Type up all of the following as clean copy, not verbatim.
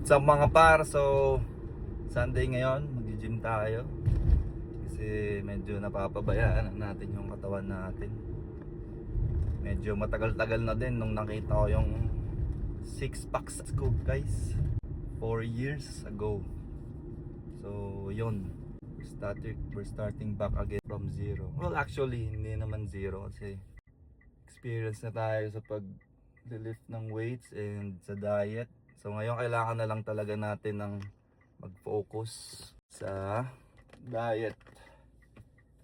What's up mga par? So Sunday ngayon, mag-gym tayo. Kasi medyo napapabayaan natin yung katawan natin. Medyo matagal-tagal na din nung nakita ko yung 6-pack scoop guys, 4 years ago. So yun, we're starting back again from zero. Well actually hindi naman zero kasi experience na tayo sa pag-lift ng weights and sa diet. So ngayon kailangan na lang talaga natin ng mag-focus sa diet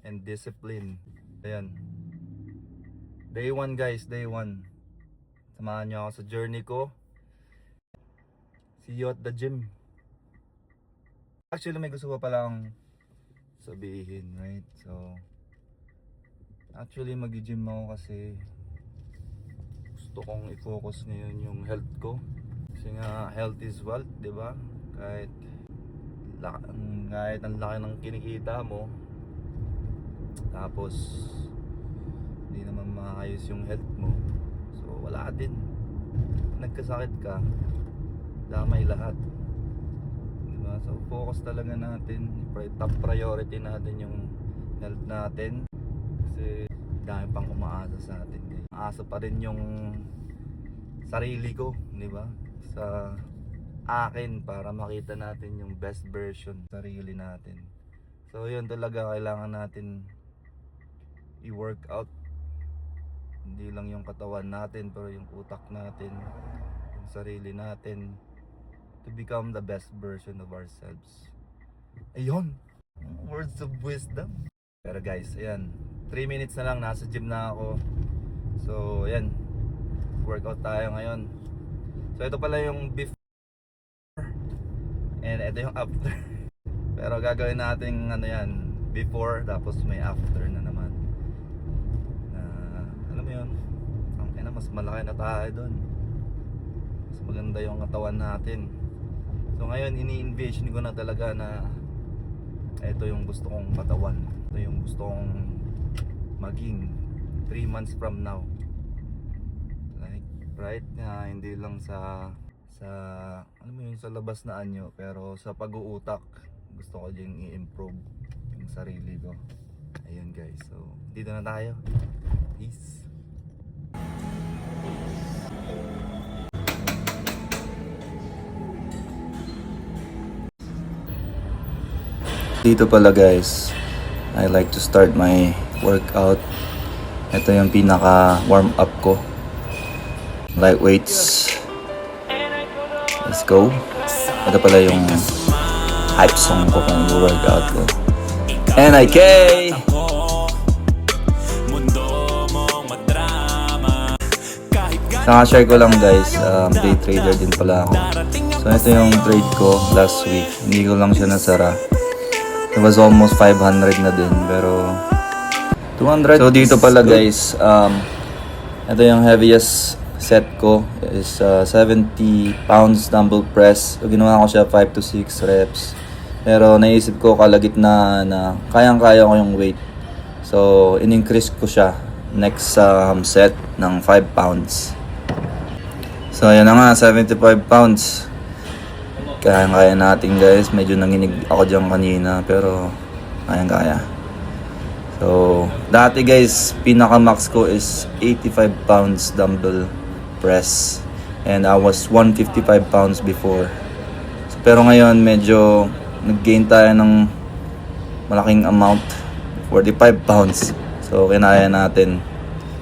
and discipline. Ayan. Day 1 guys, day 1. Samahan nyo ako sa journey ko. See you at the gym. Actually may gusto pa palang sabihin, right? So actually mag-gym ako kasi gusto kong i-focus ngayon yung health ko. Kasi nga health is wealth, di ba? Kahit ang laki ng kinikita mo, tapos hindi naman maayos yung health mo, so wala din. Nagkasakit ka, damay lahat, di ba? So focus talaga natin, top priority natin yung health natin. Kasi dami pang umaasa sa atin. Umaasa pa rin yung sarili ko, di ba? Sa akin para makita natin yung best version sa sarili natin. So yun talaga, kailangan natin i-workout. Hindi lang yung katawan natin, pero yung utak natin, yung sarili natin, to become the best version of ourselves. Ayun, words of wisdom. Pero guys, ayan, 3 minutes na lang, nasa gym na ako. So ayan, workout tayo ngayon. So ito pala yung before and ito yung after. Pero gagawin natin ano yan, before tapos may after na naman. Alam mo yun, mas malaki na tayo doon. Mas maganda yung katawan natin. So ngayon ini-envision ko na talaga na ito yung gusto kong katawan. Ito yung gusto kong maging 3 months from now. Right na hindi lang sa alam mo yun, sa labas na anyo, pero sa pag-uutak gusto ko din i-improve yung sarili ko. Ayun guys, so dito na tayo. Peace. Dito pala guys, I like to start my workout. Ito yung pinaka warm up ko. Light weights. Let's go. Ito pala yung hype song ko kung workout ko. NIK! Saka-share ko lang guys, day trader din pala ako. So ito yung trade ko last week. Hindi ko lang siya nasara. It was almost 500 na din, pero 200. So dito pala guys, ito yung heaviest set ko is 70 pounds dumbbell press. So ginawa ko siya 5 to 6 reps. Pero naisip ko kalagitnaan na kayang-kaya ko yung weight. So in-increase ko siya next set ng 5 pounds. So ayan na nga, 75 pounds. Kayang-kaya natin guys. Medyo nanginig ako dyan kanina, pero kayang-kaya. So dati guys, pinaka-max ko is 85 pounds dumbbell press, and I was 155 pounds before. So, pero ngayon medyo nag-gain tayo ng malaking amount, 45 pounds. So kinaya natin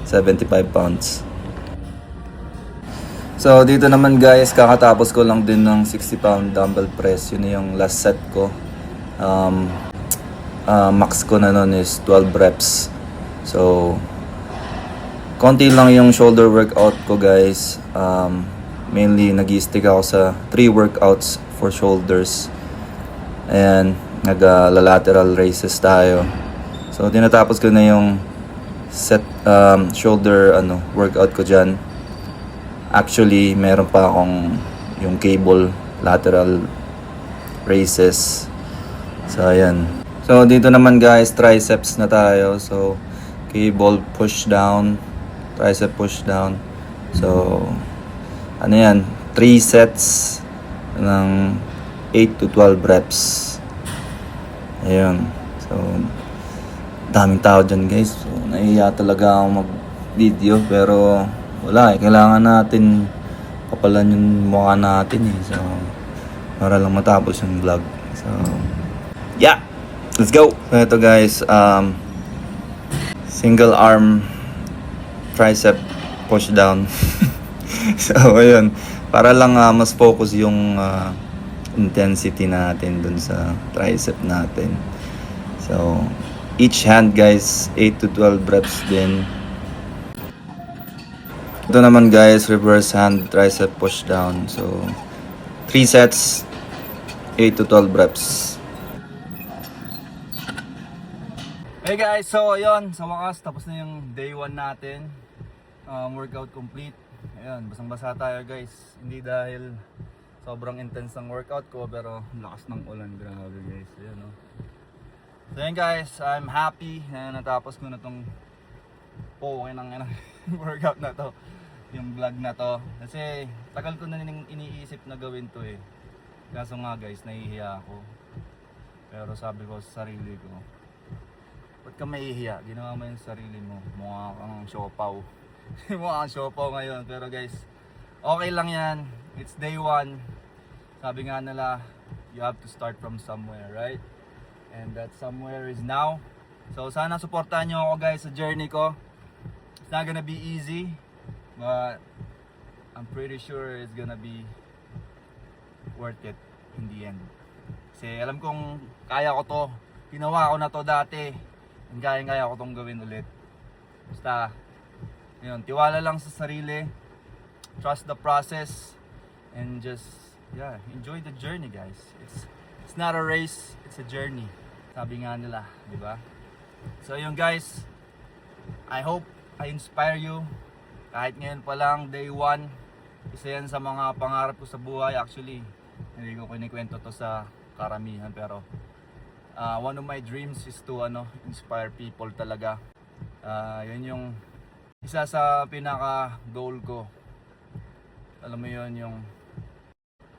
75 pounds. So dito naman guys, kakatapos ko lang din ng 60 pound dumbbell press. Yun yung last set ko. Max ko na nun is 12 reps. So konti lang yung shoulder workout ko guys. Mainly nag-i-stick ako sa 3 workouts for shoulders. Ayan, nag-lateral raises tayo. So tinatapos ko na yung set shoulder workout ko dyan. Actually meron pa akong yung cable lateral raises. So ayan. So dito naman guys, triceps na tayo. So cable push down, tricep push down. So ano yan, 3 sets ng 8 to 12 reps. Ayun. So, daming tao dyan guys. So, nahihiya talaga ako mag-video pero wala kailangan natin kapalan yung mukha natin eh. So, para lang matapos yung vlog. So, yeah! Let's go! So, ito guys, single arm tricep push down. So, ayun. Para lang mas focus yung intensity natin dun sa tricep natin. So, each hand guys, 8 to 12 reps din. Ito naman guys, reverse hand tricep push down. So, 3 sets, 8 to 12 reps. Hey guys, so ayun, sa wakas tapos na yung day 1 natin. Workout complete. Ayun, basang-basa tayo guys. Hindi dahil sobrang intense ng workout ko, pero lakas ng ulan, grabe guys. Ayun, no? So yun guys, I'm happy na natapos ko na tong workout na to, yung vlog na to. Kasi tagal ko na iniisip na gawin to eh. Kaso nga guys, nahihiya ako. Pero sabi ko sa sarili ko, ba't ka mahihiya? Ginawa mo yung sarili mo, mukha kang siopaw. Mukha kang siopaw ngayon. Pero guys, okay lang yan. It's day 1. Sabi nga nila, you have to start from somewhere, right? And that somewhere is now. So sana supportahan nyo ako guys sa journey ko. It's not gonna be easy, but I'm pretty sure it's gonna be worth it in the end. Kasi alam kong kaya ko to. Ginawa ko na to dati. And kaya ko tong gawin ulit. Basta, yun, tiwala lang sa sarili. Trust the process. And just, yeah, enjoy the journey guys. It's not a race, it's a journey. Sabi nga nila, di ba? So yun guys, I hope I inspire you. Kahit ngayon pa lang, day 1, isa yan sa mga pangarap ko sa buhay. Actually, hindi ko kinikwento to sa karamihan, pero one of my dreams is to inspire people talaga. Yun yung isa sa pinaka goal ko. Alam mo yun, yung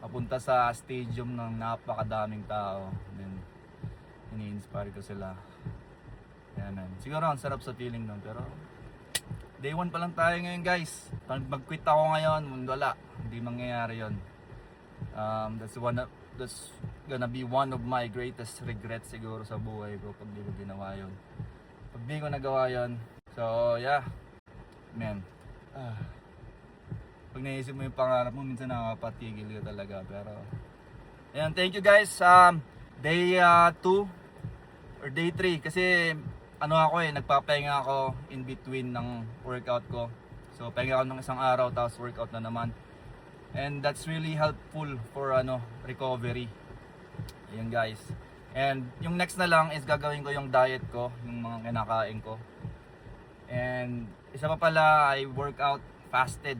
papunta sa stadium ng napakadaming tao, then ini-inspire ko sila. Yan, man. Siguro ang sarap sa feeling nun, pero day 1 pa lang tayo ngayon guys. Pag mag-quit ako ngayon, wala, hindi mangyayari yun. That's gonna be one of my greatest regrets siguro sa buhay ko pag di ko ginawa yun. Pag di ko nagawa yun, so yeah, man. Pag naisip mo yung pangarap mo, minsan nakakapatigil ka talaga. Pero ayan, thank you guys. Day 2 or day 3 kasi ako nagpapahinga ako in between ng workout ko. So pahinga ako ng isang araw tapos workout na naman. And that's really helpful for recovery. Ayun guys. And yung next na lang is gagawin ko yung diet ko, yung mga kinakain ko. And isa pa pala, I workout fasted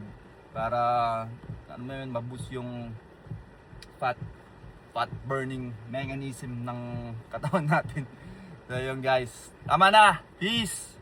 para ma-boost yung fat burning mechanism ng katawan natin. So yun guys, tama na, peace!